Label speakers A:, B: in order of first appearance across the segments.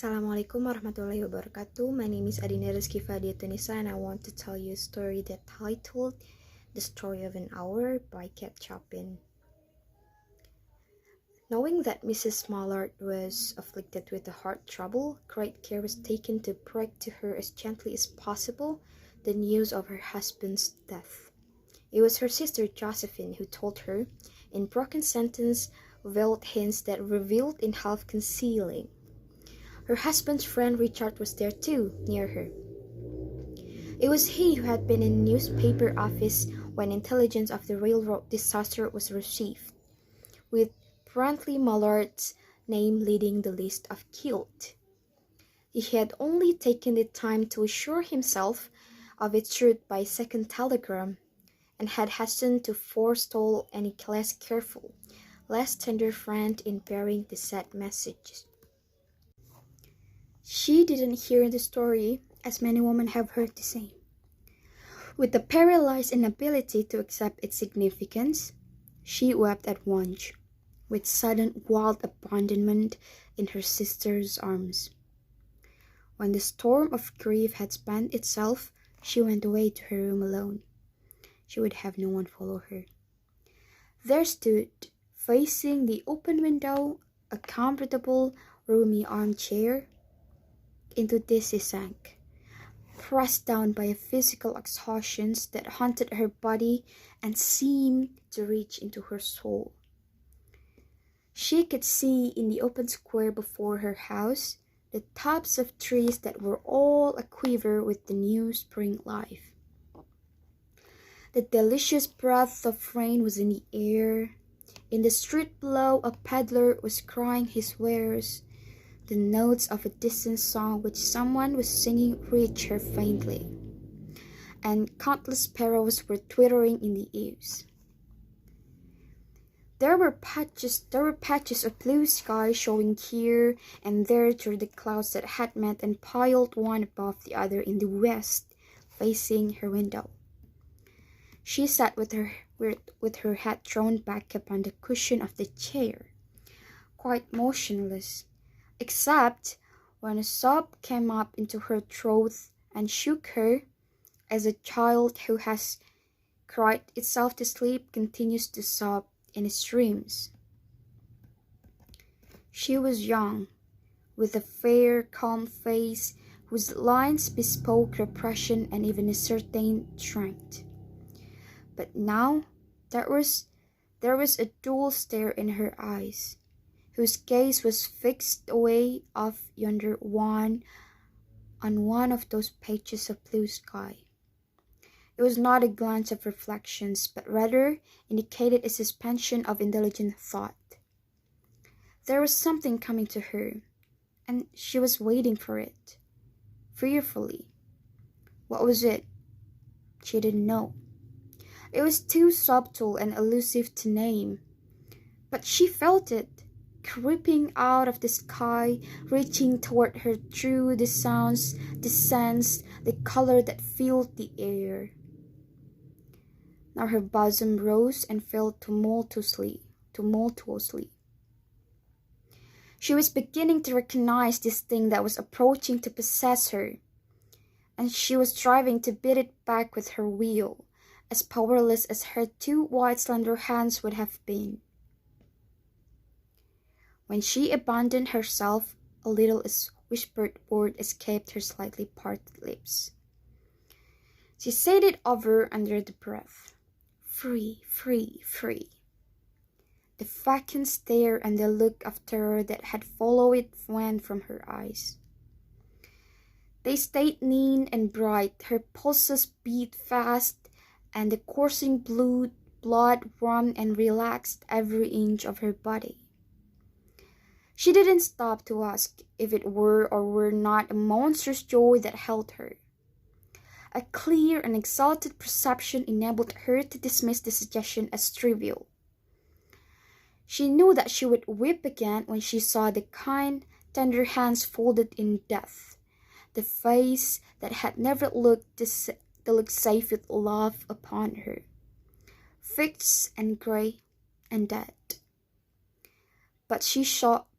A: Assalamualaikum warahmatullahi wabarakatuh. My name is Adinda Rizqi Fadhiatunnisa and I want to tell you a story that titled The Story of an Hour by Chopin. Knowing that Mrs. Mallard was afflicted with a heart trouble, great care was taken to break to her as gently as possible the news of her husband's death. It was her sister Josephine who told her, in broken sentence, veiled hints that revealed in half-concealing. Her husband's friend Richard was there too, near her. It was he who had been in the newspaper office when intelligence of the railroad disaster was received, with Brantley Mallard's name leading the list of killed. He had only taken the time to assure himself of its truth by second telegram, and had hastened to forestall any less careful, less tender friend in bearing the sad message. She didn't hear the story, as many women have heard the same. With the paralyzed inability to accept its significance, she wept at once, with sudden wild abandonment in her sister's arms. When the storm of grief had spent itself, she went away to her room alone. She would have no one follow her. There stood, facing the open window, a comfortable, roomy armchair. Into this she sank, pressed down by a physical exhaustion that haunted her body and seemed to reach into her soul. She could see in the open square before her house the tops of trees that were all aquiver with the new spring life. The delicious breath of rain was in the air. In the street below, a peddler was crying his wares. The notes of a distant song which someone was singing reached her faintly, and countless sparrows were twittering in the eaves. There were patches of blue sky showing here and there through the clouds that had met and piled one above the other in the west, facing her window. She sat with her head thrown back upon the cushion of the chair, quite motionless, except when a sob came up into her throat and shook her, as a child who has cried itself to sleep continues to sob in its dreams. She was young, with a fair, calm face whose lines bespoke repression and even a certain strength. But now there was a dull stare in her eyes, whose gaze was fixed away off yonder on one of those patches of blue sky. It was not a glance of reflections, but rather indicated a suspension of intelligent thought. There was something coming to her, and she was waiting for it, fearfully. What was it? She didn't know. It was too subtle and elusive to name, but she felt it, creeping out of the sky, reaching toward her through the sounds, the scents, the color that filled the air. Now her bosom rose and fell tumultuously. She was beginning to recognize this thing that was approaching to possess her, and she was striving to beat it back with her will, as powerless as her two white slender hands would have been. When she abandoned herself, a little whispered word escaped her slightly parted lips. She said it over under the breath. Free, free, free. The vacant stare and the look of terror that had followed it went from her eyes. They stayed lean and bright, her pulses beat fast, and the coursing blood warmed and relaxed every inch of her body. She didn't stop to ask if it were or were not a monstrous joy that held her. A clear and exalted perception enabled her to dismiss the suggestion as trivial. She knew that she would weep again when she saw the kind, tender hands folded in death, the face that had never looked safe with love upon her, fixed and grey and dead. But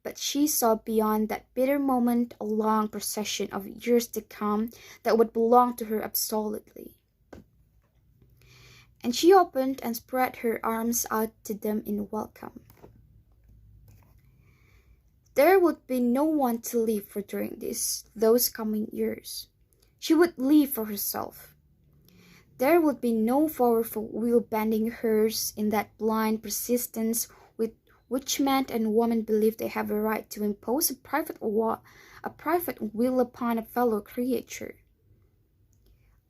A: but she saw beyond that bitter moment a long procession of years to come that would belong to her absolutely. And she opened and spread her arms out to them in welcome. There would be no one to live for during those coming years. She would live for herself. There would be no powerful will bending hers in that blind persistence with which man and woman believe they have a right to impose a private will upon a fellow creature.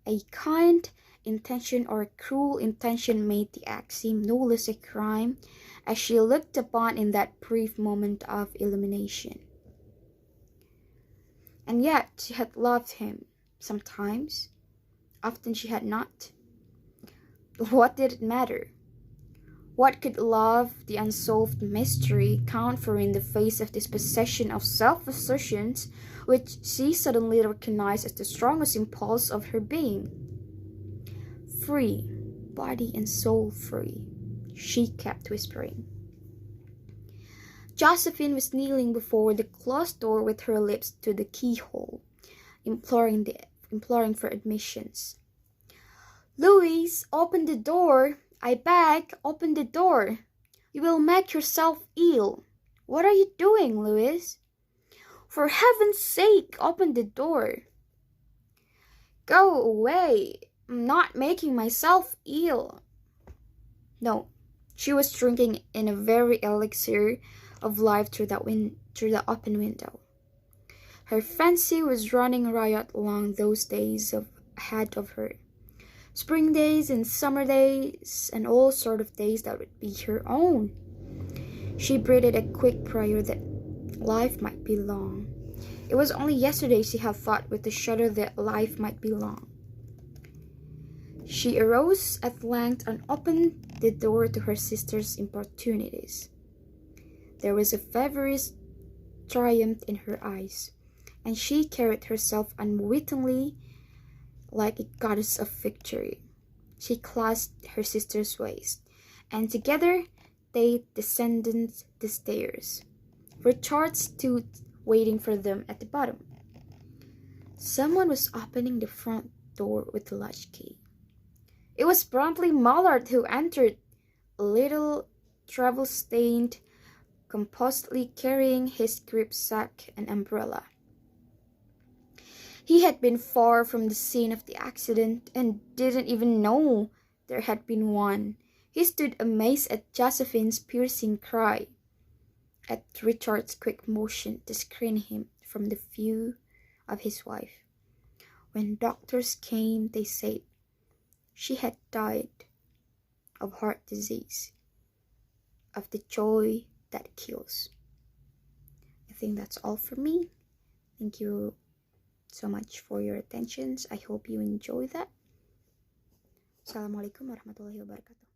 A: A kind intention or a cruel intention made the act seem no less a crime as she looked upon in that brief moment of illumination. And yet she had loved him sometimes, often she had not. What did it matter? What could love, the unsolved mystery, count for in the face of this possession of self-assertions which she suddenly recognized as the strongest impulse of her being? Free, body and soul free, she kept whispering. Josephine was kneeling before the closed door with her lips to the keyhole, imploring for admissions. "Louise, open the door! I beg, open the door! You will make yourself ill! What are you doing, Louise? For heaven's sake, open the door!" "Go away! I'm not making myself ill." No, she was drinking in a very elixir of life through the open window. Her fancy was running riot along those days ahead of her. Spring days and summer days and all sort of days that would be her own. She breathed a quick prayer that life might be long. It was only yesterday she had thought with a shudder that life might be long. She arose at length and opened the door to her sister's importunities. There was a feverish triumph in her eyes, and she carried herself unwittingly like a goddess of victory. She clasped her sister's waist, and together they descended the stairs. Richard stood waiting for them at the bottom. Someone was opening the front door with the latchkey. It was promptly Mallard who entered, a little travel-stained, composedly carrying his gripsack and umbrella. He had been far from the scene of the accident and didn't even know there had been one. He stood amazed at Josephine's piercing cry, at Richard's quick motion to screen him from the view of his wife. When doctors came, they said she had died of heart disease, of the joy that kills. I think that's all for me. Thank you so much for your attentions. I hope you enjoy that. Assalamualaikum warahmatullahi wabarakatuh.